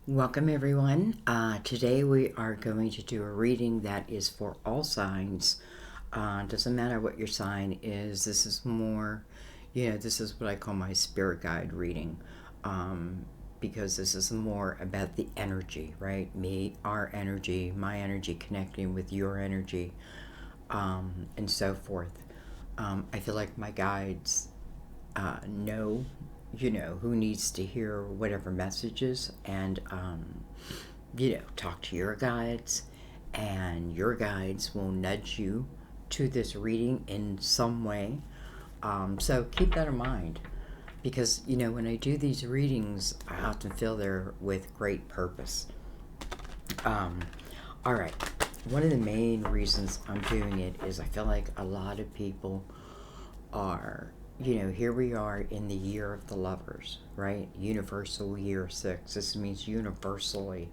Welcome everyone. Today we are going to do a reading that is for all signs. Doesn't matter what your sign is. This is more, this is what I call my spirit guide reading. Because this is more about the energy, right? Our energy, my energy connecting with your energy, and so forth. I feel like my guides know who needs to hear whatever messages, and talk to your guides, and your guides will nudge you to this reading in some way. So keep that in mind, because when I do these readings, I often feel they're with great purpose. All right, one of the main reasons I'm doing it is I feel like a lot of people are, here we are in the year of the lovers, right? Universal year 6. This means universally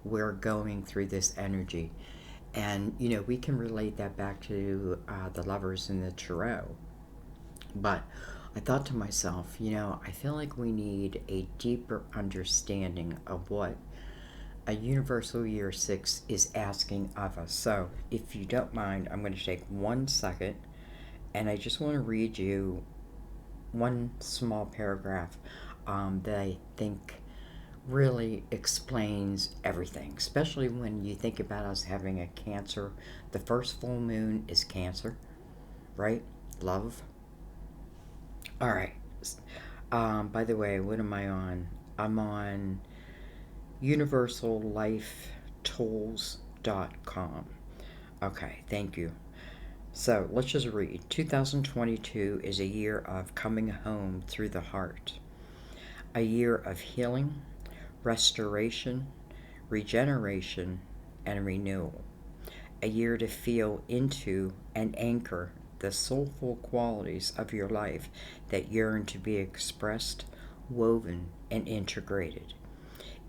we're going through this energy. And, we can relate that back to the lovers in the tarot. But I thought to myself, I feel like we need a deeper understanding of what a universal year 6 is asking of us. So, if you don't mind, I'm going to take 1 second and I just want to read you one small paragraph that I think really explains everything, especially when you think about us having a Cancer. The first full moon is Cancer, right? Love. All right. By the way, what am I on? I'm on universallifetools.com. Okay, thank you. So let's just read. 2022 is a year of coming home through the heart, a year of healing, restoration, regeneration, and renewal, a year to feel into and anchor the soulful qualities of your life that yearn to be expressed, woven, and integrated.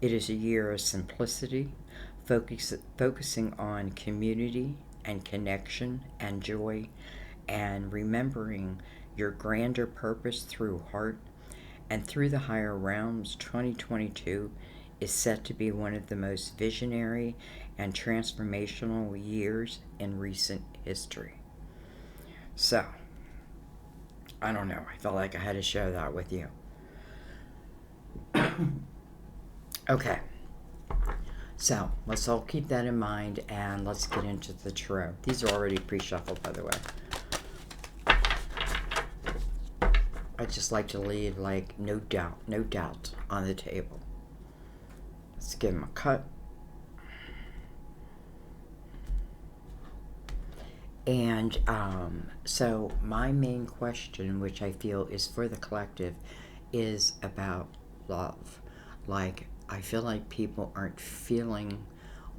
It is a year of simplicity, focusing on community and connection and joy, and remembering your grander purpose through heart and through the higher realms. 2022 is set to be one of the most visionary and transformational years in recent history. So, I don't know. I felt like I had to share that with you. Okay. So, let's all keep that in mind, and let's get into the tarot. These are already pre-shuffled, by the way. I just like to leave, like, no doubt on the table. Let's give them a cut. And so my main question, which I feel is for the collective, is about love. Like, I feel like people aren't feeling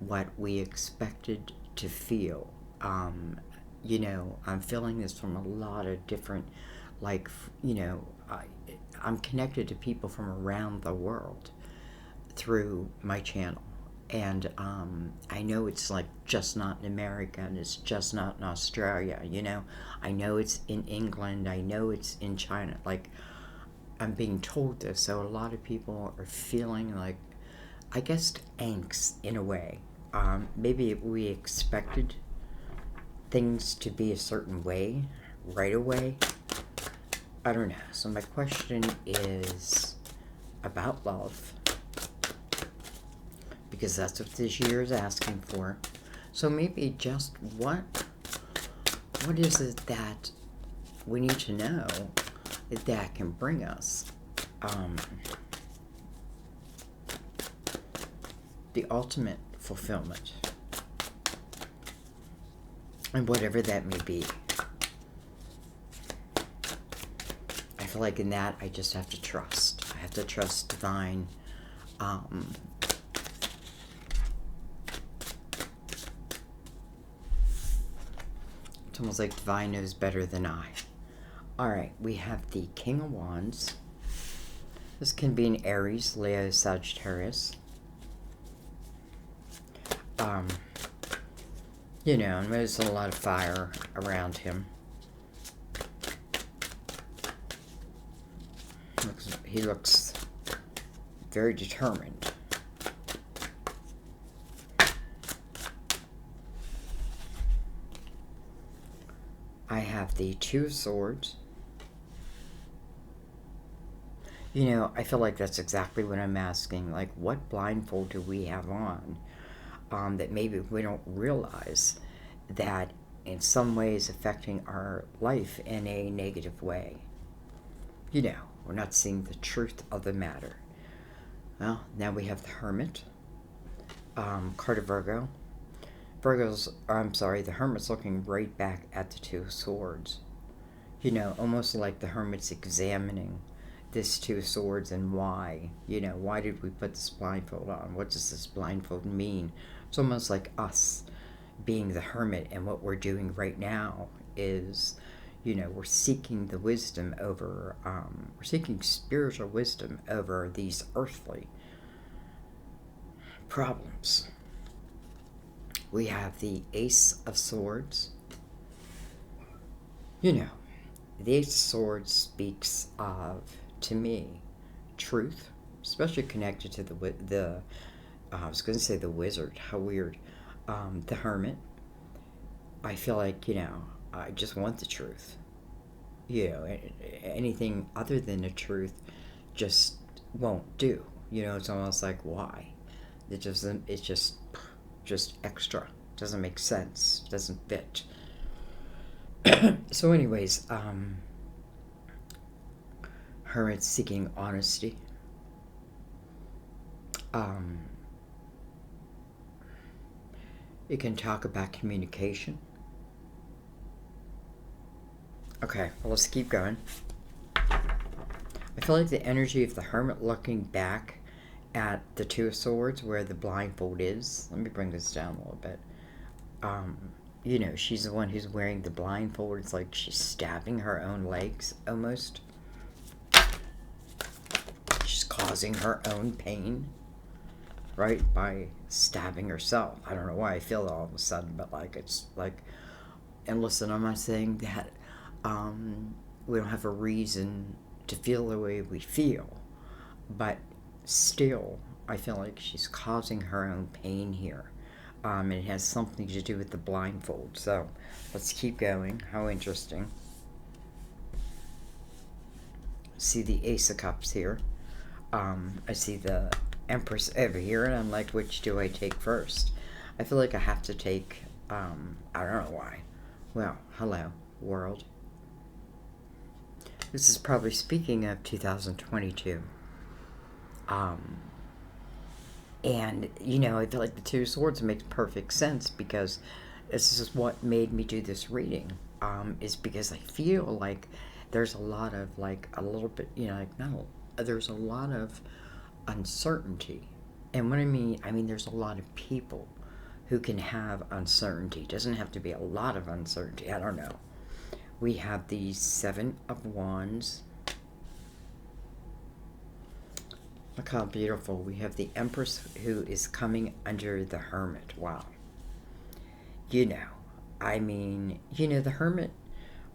what we expected to feel. I'm feeling this from a lot of different, like, I'm connected to people from around the world through my channel. And I know it's like just not in America, and it's just not in Australia, I know it's in England, I know it's in China. Like, I'm being told this, so a lot of people are feeling like, I guess, angst in a way. Maybe we expected things to be a certain way right away. I don't know. So my question is about love, because that's what this year is asking for. So maybe just what is it that we need to know that can bring us the ultimate fulfillment, and whatever that may be. I feel like in that I just have to trust. I have to trust divine. It's almost like divine knows better than I. Alright, we have the King of Wands. This can be an Aries, Leo, Sagittarius. And there's a lot of fire around him. He looks very determined. I have the Two of Swords. You know, I feel like that's exactly what I'm asking. Like, what blindfold do we have on that maybe we don't realize that in some ways affecting our life in a negative way? You know, we're not seeing the truth of the matter. Well, now we have the Hermit, card of Virgo. The Hermit's looking right back at the Two of Swords. You know, almost like the Hermit's examining this Two of Swords and why. You know, why did we put this blindfold on? What does this blindfold mean? It's almost like us being the Hermit, and what we're doing right now is, you know, we're seeking the wisdom over, we're seeking spiritual wisdom over these earthly problems. We have the Ace of Swords. You know, the Ace of Swords speaks of, to me, truth, especially connected to the I was going to say the wizard, how weird, the Hermit. I feel like, you know, I just want the truth. You know, anything other than the truth just won't do. You know, it's almost like, why? It's just extra. Doesn't make sense. Doesn't fit. So anyways, Hermit seeking honesty. It can talk about communication. Okay, well, let's keep going. I feel like the energy of the Hermit looking back at the Two of Swords where the blindfold is. Let me bring this down a little bit. You know, she's the one who's wearing the blindfold. It's like she's stabbing her own legs, almost. She's causing her own pain, right, by stabbing herself. I don't know why I feel that all of a sudden, but like, it's like, and listen, I'm not saying that we don't have a reason to feel the way we feel, but still, I feel like she's causing her own pain here. It has something to do with the blindfold. So let's keep going. How interesting. See the Ace of Cups here. I see the Empress over here, and I'm like, which do I take first? I feel like I have to take, I don't know why. Well, hello, world. This is probably speaking of 2022. And, you know, I feel like the Two of Swords makes perfect sense because this is what made me do this reading. Is because I feel like there's a lot of, like, a little bit, you know, like, no, there's a lot of uncertainty. And what I mean there's a lot of people who can have uncertainty. It doesn't have to be a lot of uncertainty. I don't know. We have the Seven of Wands. Look how beautiful. We have the Empress who is coming under the Hermit. Wow. You know, I mean, you know, the Hermit,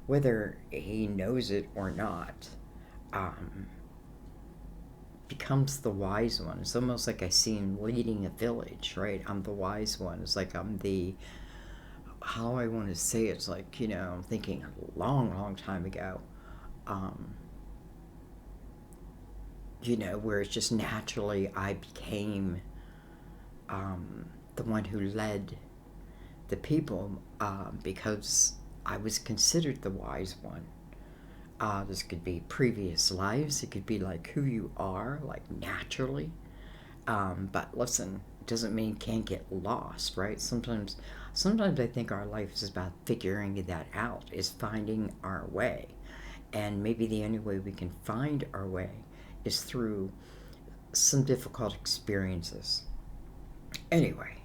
whether he knows it or not, becomes the wise one. It's almost like I see him leading a village, right? I'm the wise one. It's like I'm the, how I want to say it, it's like, you know, I'm thinking a long, long time ago, you know, where it's just naturally I became the one who led the people because I was considered the wise one. This could be previous lives. It could be like who you are, like naturally. But listen, it doesn't mean you can't get lost, right? Sometimes I think our life is about figuring that out, is finding our way. And maybe the only way we can find our way is through some difficult experiences. Anyway,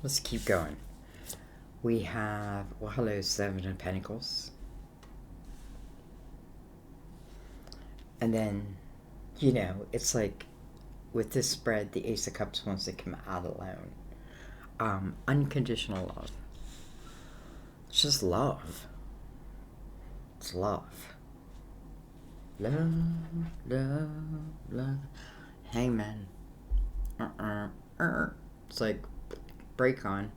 let's keep going. We have, well, hello, Seven of Pentacles. And then, you know, it's like, with this spread, the Ace of Cups wants to come out alone. Unconditional love. It's just love. It's love. Love, love, love. Hangman. It's like, break on.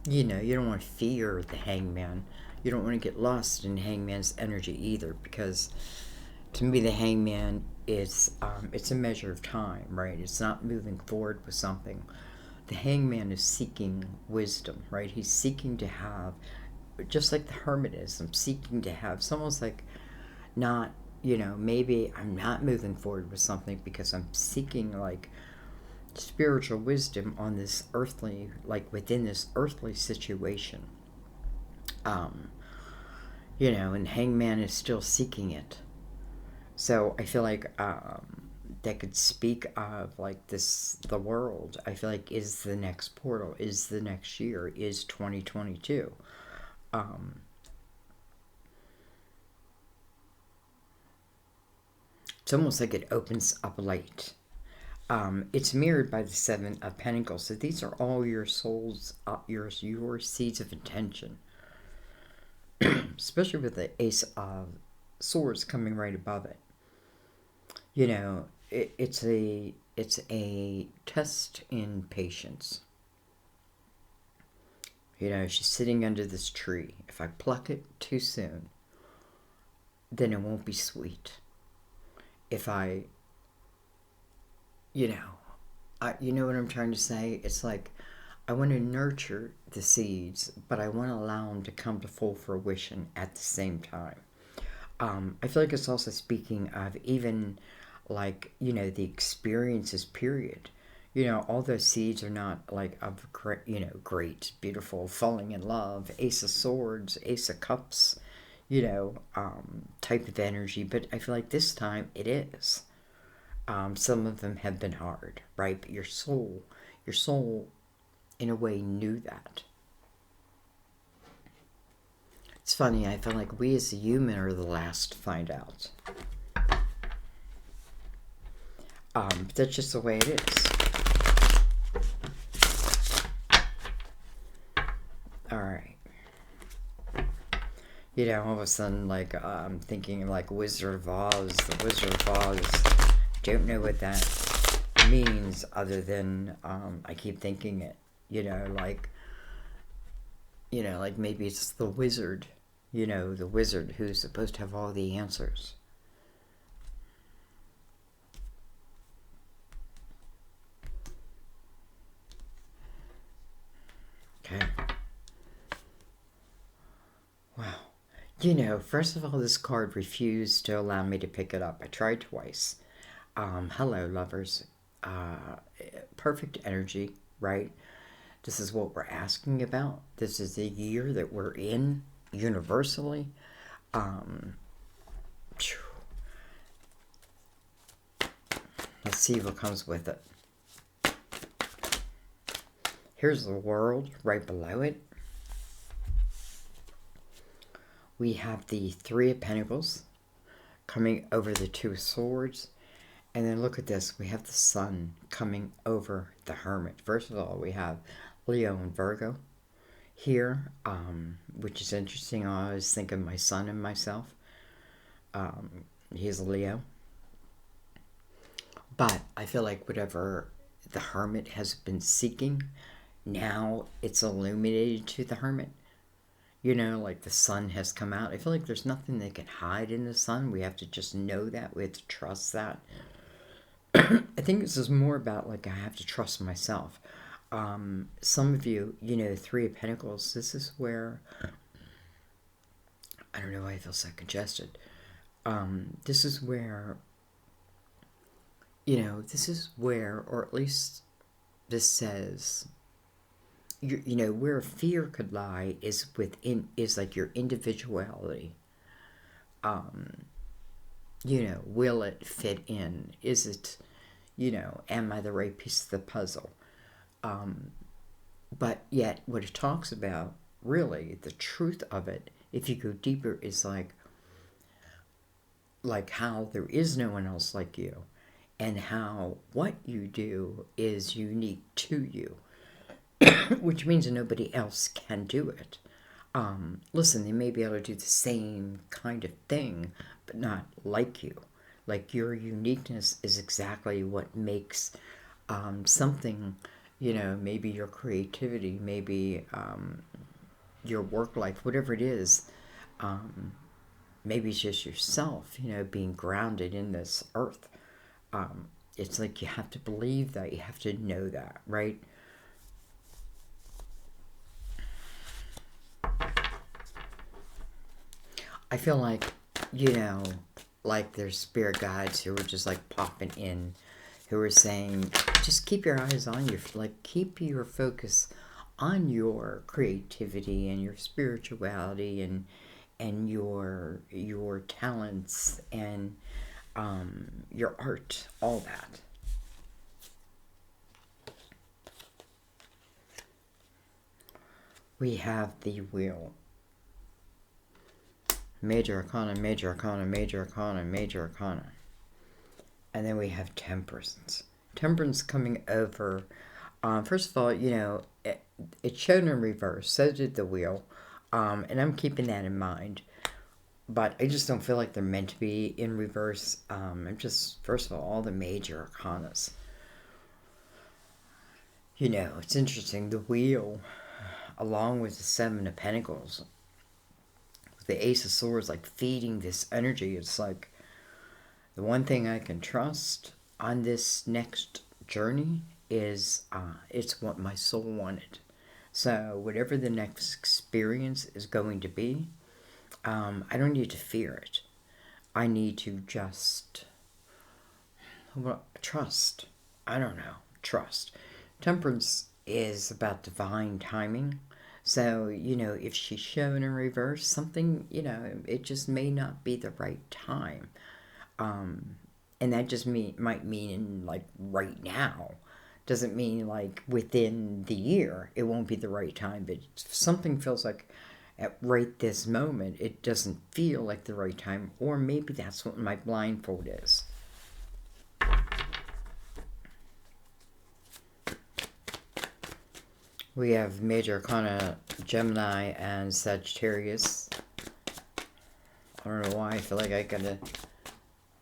You know, you don't want to fear the hangman. You don't want to get lost in hangman's energy either, because to me the hangman is it's a measure of time, right? It's not moving forward with something. The hangman is seeking wisdom, right? He's seeking to have, just like the hermit is, I'm seeking to have, it's almost like not, you know, maybe I'm not moving forward with something because I'm seeking like spiritual wisdom on this earthly, like within this earthly situation. um you know, and hangman is still seeking it. So I feel like that could speak of like this, the world, I feel like, is the next portal, is the next year, is 2022. um it's almost like it opens up light. It's mirrored by the Seven of Pentacles. So these are all your soul's, your seeds of intention, especially with the Ace of Swords coming right above it. You know, it's a test in patience. You know, she's sitting under this tree. If I pluck it too soon, then it won't be sweet. If I, you know, you know what I'm trying to say? It's like I want to nurture the seeds, but I want to allow them to come to full fruition at the same time. I feel like it's also speaking of even like, you know, the experiences period. You know, all those seeds are not like of great, you know, great, beautiful, falling in love, Ace of Swords, Ace of Cups, you know, type of energy. But I feel like this time it is. Some of them have been hard, right? But your soul, in a way, knew that. It's funny. I feel like we as a human are the last to find out. But that's just the way it is. All right. You know, all of a sudden, like, I'm thinking like Wizard of Oz. The Wizard of Oz. Don't know what that means other than I keep thinking it. You know, like maybe it's the wizard. You know, the wizard who's supposed to have all the answers. Okay. Wow. You know, first of all, this card refused to allow me to pick it up. I tried twice. Hello, lovers. Perfect energy, right? This is what we're asking about. This is the year that we're in universally. Let's see what comes with it. Here's the world right below it. We have the Three of Pentacles coming over the Two of Swords. And then look at this. We have the Sun coming over the Hermit. First of all, we have Leo and Virgo here, which is interesting. I always think of my son and myself. He's a Leo. But I feel like whatever the Hermit has been seeking, now it's illuminated to the Hermit. You know, like the sun has come out. I feel like there's nothing that can hide in the sun. We have to just know that. We have to trust that. I think this is more about like I have to trust myself. Some of you, you know, Three of Pentacles, this is where, I don't know why I feel so congested. This is where, you know, this is where, or at least this says, you know, where fear could lie is within, is like your individuality. You know, will it fit in? Is it, you know, am I the right piece of the puzzle? But yet what it talks about, really, the truth of it, if you go deeper, is like how there is no one else like you, and how what you do is unique to you, which means nobody else can do it. Listen, they may be able to do the same kind of thing, but not like you. Like your uniqueness is exactly what makes something You know, maybe your creativity, maybe your work life, whatever it is. Um, Maybe it's just yourself, you know, being grounded in this earth. Um, it's like you have to believe that, you have to know that, right? I feel like, you know, like there's spirit guides who are just like popping in, who are saying, just keep your eyes on your, like, keep your focus on your creativity and your spirituality and your talents and your art, all that. We have the wheel. Major arcana, major arcana, major arcana, major arcana. And then we have temperance. Temperance coming over. First of all, you know, it showed in reverse. So did the wheel. And I'm keeping that in mind. But I just don't feel like they're meant to be in reverse. I'm just, first of all the major arcanas. You know, it's interesting. The wheel, along with the Seven of Pentacles, the Ace of Swords, like feeding this energy. It's like the one thing I can trust on this next journey is it's what my soul wanted. So whatever the next experience is going to be, I don't need to fear it. I need to just trust. I don't know. Trust. Temperance is about divine timing. So, you know, if she's shown in reverse, something, you know, it just may not be the right time. And that just might mean like right now. Doesn't mean like within the year it won't be the right time. But if something feels like at right this moment it doesn't feel like the right time, or maybe that's what my blindfold is. We have Major Arcana, Gemini, and Sagittarius. I don't know why I feel like I gotta...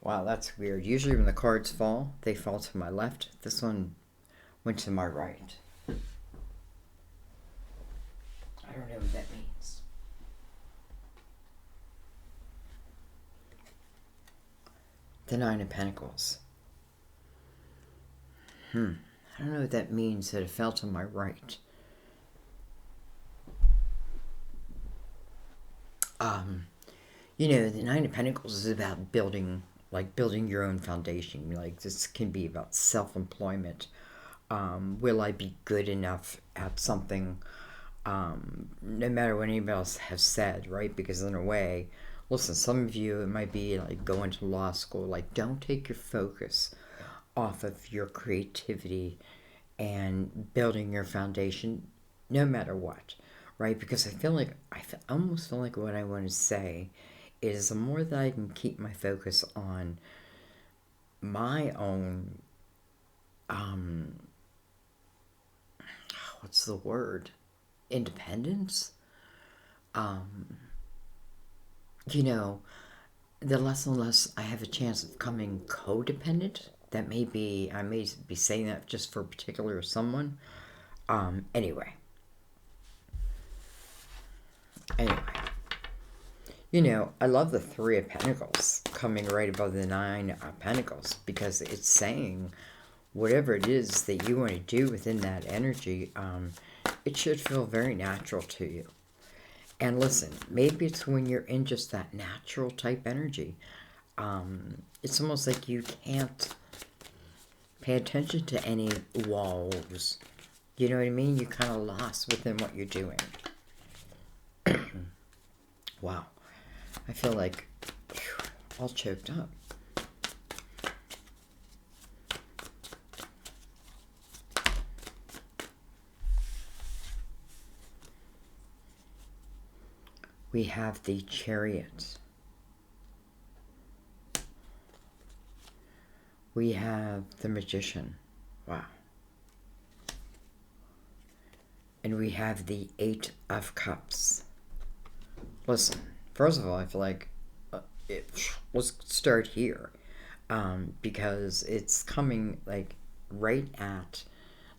Wow, that's weird. Usually when the cards fall, they fall to my left. This one went to my right. I don't know what that means. The Nine of Pentacles. I don't know what that means that it fell to my right. You know, the Nine of Pentacles is about building your own foundation. Like, this can be about self-employment. Will I be good enough at something, no matter what anybody else has said, right? Because in a way, listen, some of you, it might be like going to law school. Like, don't take your focus off of your creativity and building your foundation, no matter what, right? Because I almost feel like what I want to say is the more that I can keep my focus on my own, what's the word? Independence? You know, the less and less I have a chance of becoming codependent. That may be, I may be saying that just for a particular someone. Anyway. You know, I love the Three of Pentacles coming right above the Nine of Pentacles, because it's saying whatever it is that you want to do within that energy, it should feel very natural to you. And listen, maybe it's when you're in just that natural type energy. It's almost like you can't pay attention to any walls. You know what I mean? You're kind of lost within what you're doing. Wow. I feel like all choked up. We have the Chariot. We have the Magician. Wow. And we have the Eight of Cups. Listen, first of all, I feel like let's start here, because it's coming like right at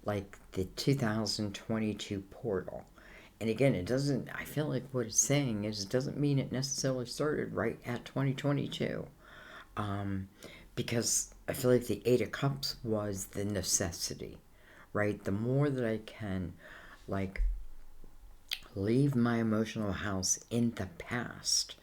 like the 2022 portal. And again, it doesn't, I feel like what it's saying is it doesn't mean it necessarily started right at 2022. Um, because I feel like the Eight of Cups was the necessity, right? The more that I can, like, leave my emotional house in the past,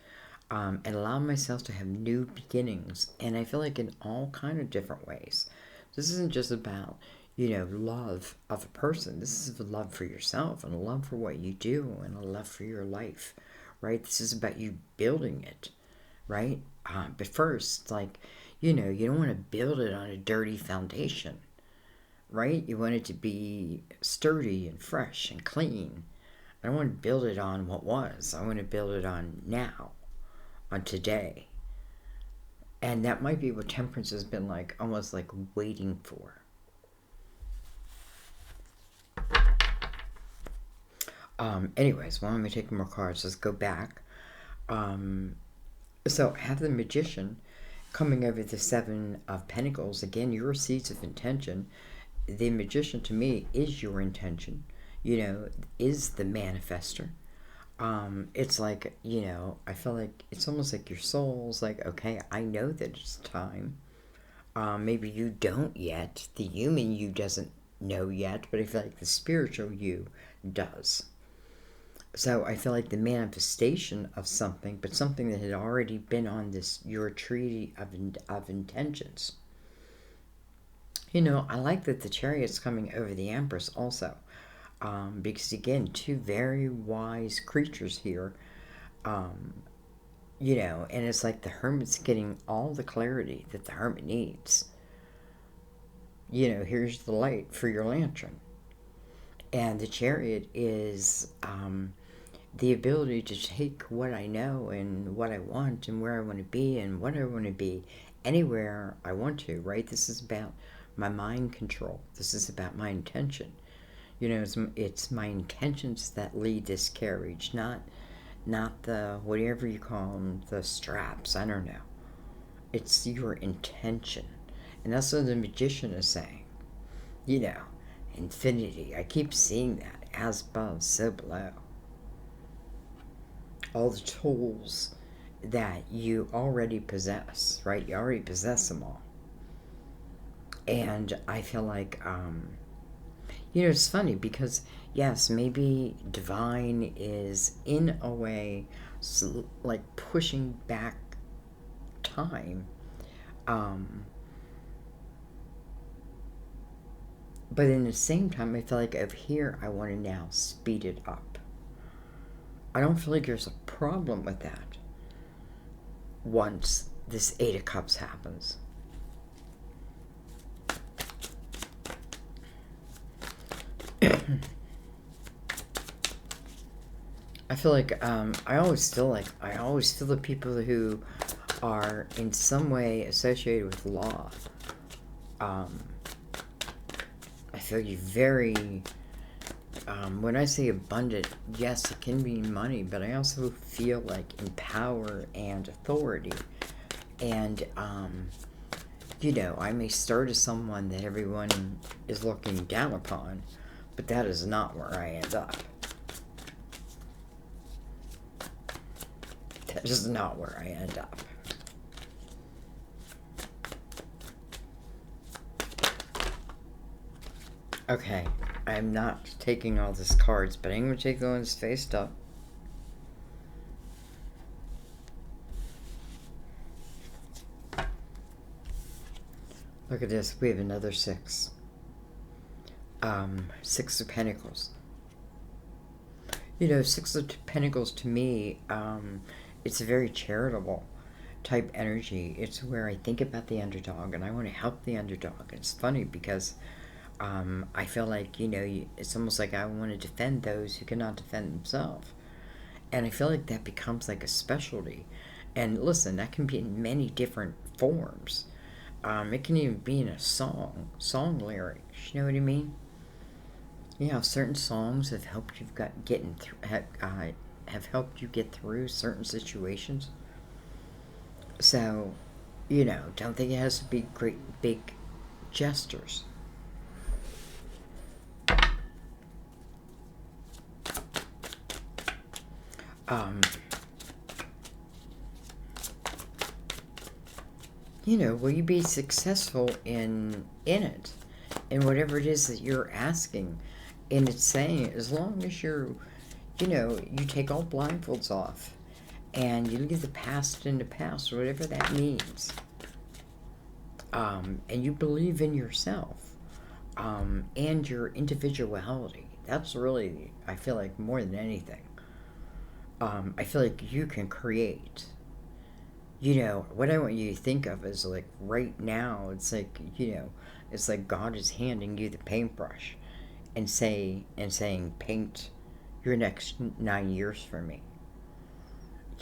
and allow myself to have new beginnings. And I feel like in all kind of different ways. This isn't just about, love of a person. This is a love for yourself and a love for what you do and a love for your life, right? This is about you building it, right? But first, like, you don't want to build it on a dirty foundation, right? You want it to be sturdy and fresh and clean. I don't want to build it on what was. I want to build it on now, on today. And that might be what temperance has been like, almost like waiting for. Anyways, why don't we take more cards? Let's go back. So I have the Magician coming over the Seven of Pentacles. Again, your seeds of intention. The Magician to me is your intention, is the manifester. It's like, I feel like it's almost like your soul's like, okay, I know that it's time. Maybe you don't yet. The human you doesn't know yet, but I feel like the spiritual you does. So I feel like the manifestation of something, but something that had already been on your treaty of intentions. I like that the Chariot's coming over the Empress also. Because again, two very wise creatures here. And it's like the Hermit's getting all the clarity that the Hermit needs. Here's the light for your lantern. And the Chariot is the ability to take what I know and what I want and where I want to be and what I want to be anywhere I want to, right? This is about my mind control. This is about my intention. It's my intentions that lead this carriage, not the, whatever you call them, the straps. I don't know. It's your intention. And that's what the Magician is saying. Infinity. I keep seeing that. As above, so below. All the tools that you already possess, right? You already possess them all. And I feel like, it's funny because, yes, maybe divine is in a way like pushing back time. But in the same time, I feel like over here, I want to now speed it up. I don't feel like there's a problem with that once this Eight of Cups happens. I feel like I always feel the people who are in some way associated with law. I feel you very. When I say abundant, yes, it can mean money, but I also feel like in power and authority. And I may start as someone that everyone is looking down upon, but that is not where I end up. That is not where I end up. Okay, I'm not taking all these cards, but I'm going to take the ones faced up. Look at this. We have another six. Six of Pentacles. Six of Pentacles to me, it's a very charitable type energy. It's where I think about the underdog and I want to help the underdog. It's funny because I feel like, it's almost like I want to defend those who cannot defend themselves. And I feel like that becomes like a specialty. And listen, that can be in many different forms. It can even be in a song lyrics. You know what I mean? Certain songs have helped you have helped you get through certain situations. So, don't think it has to be great big gestures. Um, will you be successful in it, in whatever it is that you're asking? And it's saying, as long as you take all blindfolds off, and you leave the past in the past, whatever that means, and you believe in yourself, and your individuality. That's really, I feel like, more than anything. I feel like you can create. What I want you to think of is like right now, it's like, it's like God is handing you the paintbrush and saying, paint your next 9 years for me.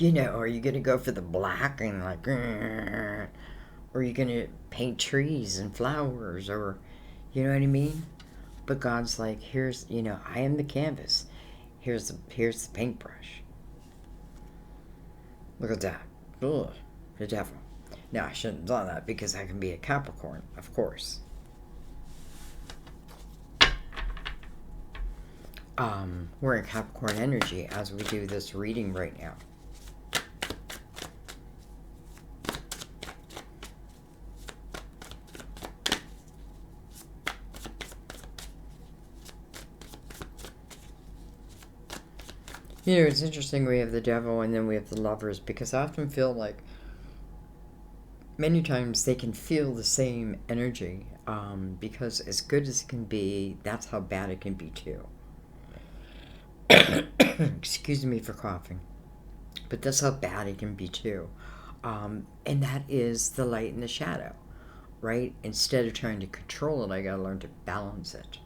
Are you going to go for the black and like, or are you going to paint trees and flowers, or, you know what I mean? But God's like, here's, I am the canvas. Here's the paintbrush. Look at that. Ugh, the devil. Now, I shouldn't have done that because I can be a Capricorn, of course. We're in Capricorn energy as we do this reading right now. It's interesting we have the devil and then we have the lovers, because I often feel like many times they can feel the same energy, because as good as it can be, that's how bad it can be too. Excuse me for coughing. But that's how bad it can be too. And that is the light and the shadow, right? Instead of trying to control it, I gotta learn to balance it.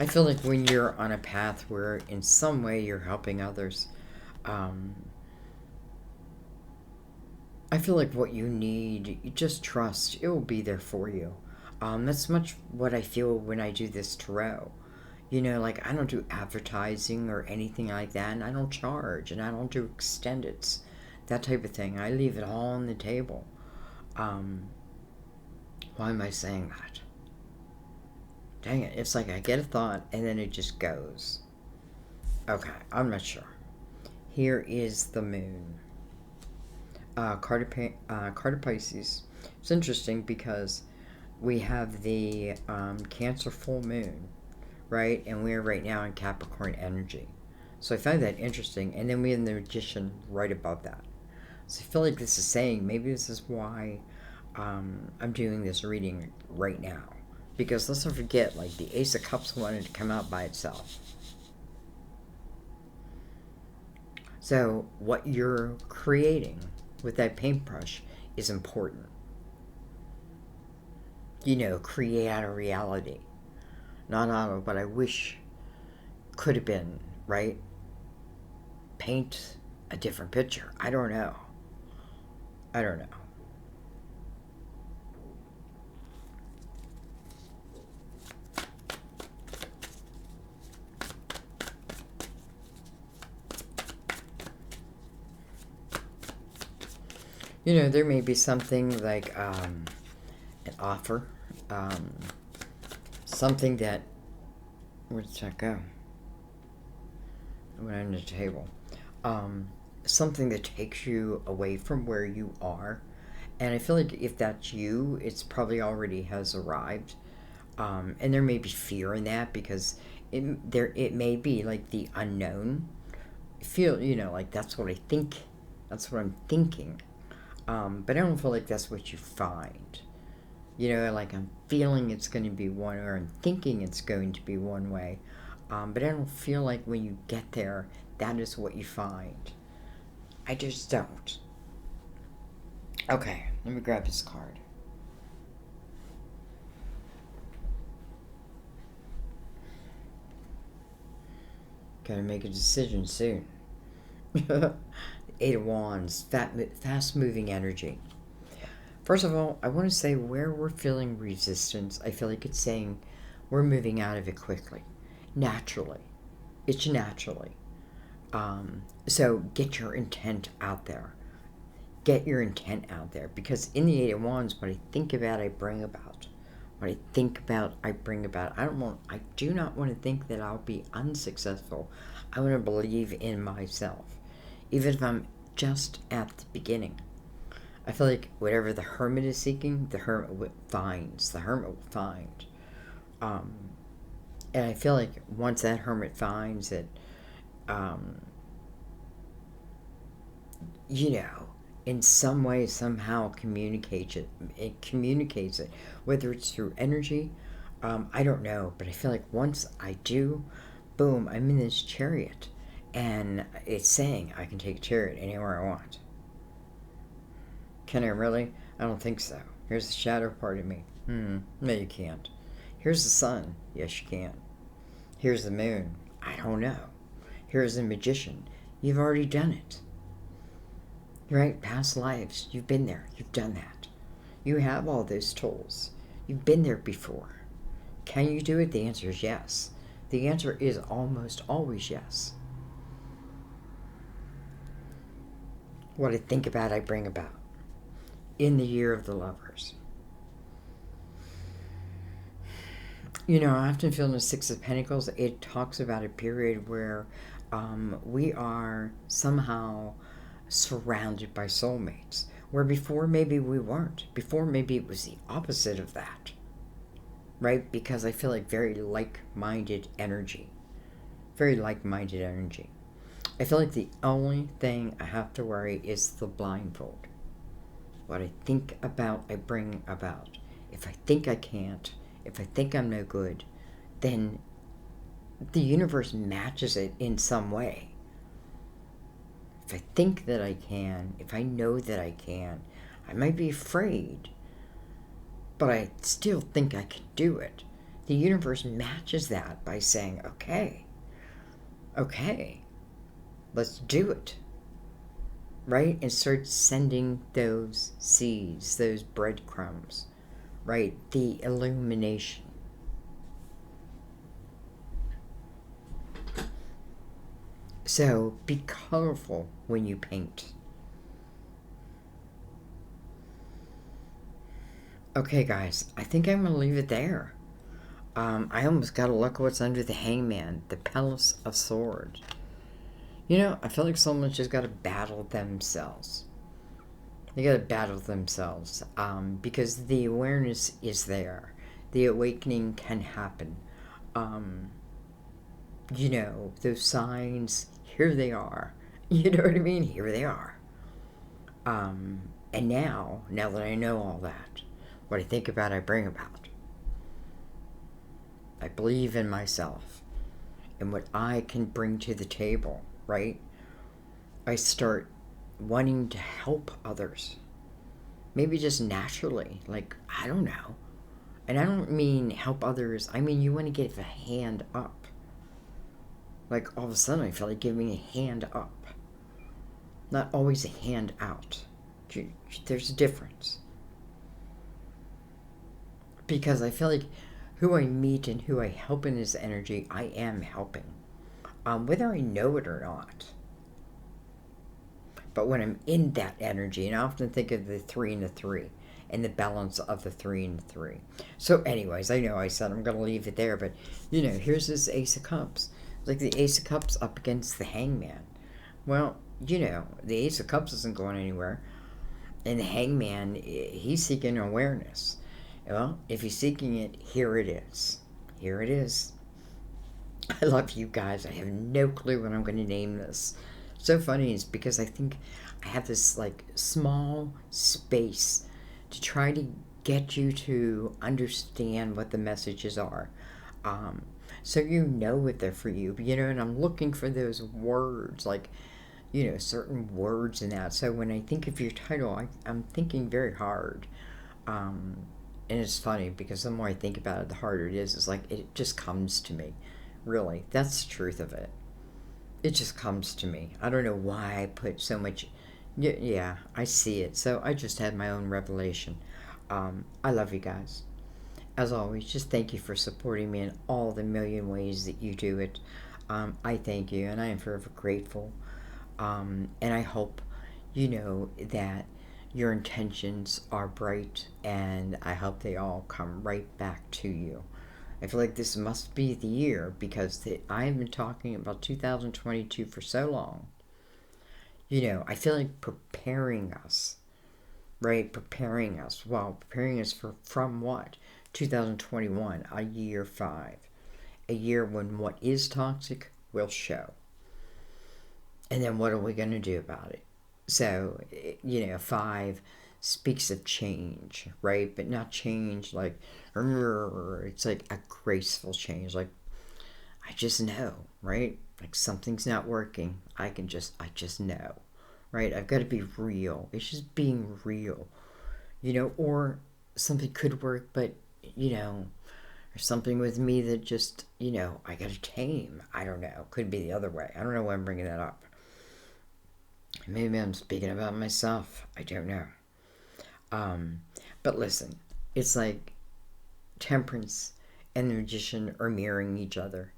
I feel like when you're on a path where in some way you're helping others, I feel like what you need, you just trust, it will be there for you. That's much what I feel when I do this tarot. Like I don't do advertising or anything like that, and I don't charge, and I don't do extendeds, that type of thing. I leave it all on the table. Why am I saying that? Dang it, it's like I get a thought and then it just goes. Okay, I'm not sure. Here is the moon. Card of Pisces. It's interesting because we have the Cancer full moon, right? And we're right now in Capricorn energy. So I find that interesting. And then we have the Magician right above that. So I feel like this is saying maybe this is why I'm doing this reading right now. Because let's not forget, like, the Ace of Cups wanted to come out by itself. So what you're creating with that paintbrush is important. Create out of reality. Not out of what I wish could have been, right? Paint a different picture. I don't know. There may be something like an offer, something that, where did that go? It went under the table. Something that takes you away from where you are. And I feel like if that's you, it's probably already has arrived. And there may be fear in that because it may be like the unknown. Like that's what I think. That's what I'm thinking. But I don't feel like that's what you find. Like I'm feeling it's going to be one, or I'm thinking it's going to be one way. But I don't feel like when you get there, that is what you find. I just don't. Okay, let me grab this card. Gotta make a decision soon. Eight of Wands, fast-moving energy. First of all, I want to say where we're feeling resistance, I feel like it's saying we're moving out of it quickly. Naturally. It's naturally. So get your intent out there. Get your intent out there, because in the Eight of Wands, what I think about, I bring about. What I think about, I bring about. I do not want to think that I'll be unsuccessful. I want to believe in myself, even if I'm just at the beginning. I feel like whatever the hermit is seeking, the hermit finds. The hermit will find. Um, and I feel like once that hermit finds it, um, you know, in some way, somehow communicates it, whether it's through energy, I don't know, but I feel like once I do, boom, I'm in this chariot, and it's saying I can take a chariot anywhere I want. Can I really? I don't think so. Here's the shadow part of me. No, you can't. Here's the sun. Yes, you can. Here's the moon. I don't know. Here's the magician. You've already done it. Right? Past lives. You've been there. You've done that. You have all those tools. You've been there before. Can you do it? The answer is yes. The answer is almost always yes. What I think about, I bring about. In the year of the lovers. You know, I often feel in the Six of Pentacles, it talks about a period where we are somehow surrounded by soulmates, where before maybe we weren't. Before maybe it was the opposite of that, right? Because I feel like very like-minded energy. Very like-minded energy. I feel like the only thing I have to worry is the blindfold. What I think about, I bring about. If I think I can't, if I think I'm no good, then the universe matches it in some way. If I think that I can, if I know that I can, I might be afraid, but I still think I can do it. The universe matches that by saying, okay, let's do it. Right? And start sending those seeds, those breadcrumbs. Right? The illumination. So be colorful when you paint. Okay, guys, I think I'm going to leave it there. I almost got to look at what's under the Hangman, the Palace of Swords. You know, I feel like someone's just got to battle themselves. They got to battle themselves because the awareness is there. The awakening can happen. You know, those signs, here they are. You know what I mean? Here they are. And now that I know all that, what I think about, I bring about. I believe in myself and what I can bring to the table, right? I start wanting to help others. Maybe just naturally, like, I don't know. And I don't mean help others, I mean you want to give a hand up. Like, all of a sudden I feel like giving a hand up. Not always a hand out. There's a difference. Because I feel like who I meet and who I help in this energy, I am helping. Whether I know it or not. But when I'm in that energy, and I often think of the 3 and the 3, and the balance of the 3 and the 3. So anyways, I know I said I'm going to leave it there, but, you know, here's this Ace of Cups. It's like the Ace of Cups up against the Hangman. Well, you know, the Ace of Cups isn't going anywhere. And the Hangman, he's seeking awareness. Well, if he's seeking it, here it is. Here it is. I love you guys. I have no clue what I'm going to name this. So funny is because I think I have this like small space to try to get you to understand what the messages are. So you know what they're for you, you know, and I'm looking for those words, like, you know, certain words in that. So when I think of your title, I'm thinking very hard. And it's funny because the more I think about it, the harder it is. It's like it just comes to me. Really, that's the truth of it. It just comes to me. I don't know why I put so much. Yeah, I see it. So I just had my own revelation. I love you guys. As always, just thank you for supporting me in all the million ways that you do it. I thank you, and I am forever grateful. And I hope you know that your intentions are bright, and I hope they all come right back to you. I feel like this must be the year because I have been talking about 2022 for so long. You know, I feel like preparing us, right? Preparing us. Well, preparing us for from what? 2021, a year five, a year when what is toxic will show. And then what are we going to do about it? So, you know, five speaks of change, right? But not change like, it's like a graceful change. Like, I just know, right? Like something's not working. I just know, right? I've got to be real. It's just being real, you know, or something could work, but, you know, there's something with me that just, you know, I got to tame. I don't know. Could be the other way. I don't know why I'm bringing that up. Maybe I'm speaking about myself. I don't know. Um, but listen, it's like temperance and the magician are mirroring each other.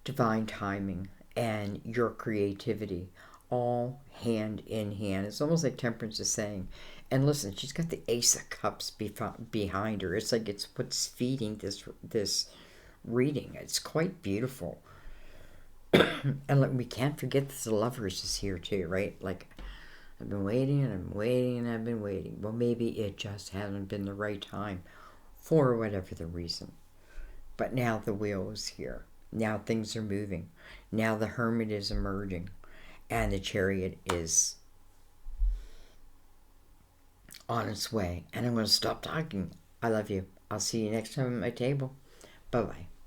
Divine timing and your creativity all hand in hand. It's almost like temperance is saying, and listen, she's got the ace of cups behind her. It's like it's what's feeding this reading. It's quite beautiful. And look, we can't forget that the lovers is here too, right? Like, I've been waiting and I'm waiting and I've been waiting. Well, maybe it just hasn't been the right time for whatever the reason. But now the wheel is here. Now things are moving. Now the hermit is emerging. And the chariot is on its way. And I'm going to stop talking. I love you. I'll see you next time at my table. Bye bye.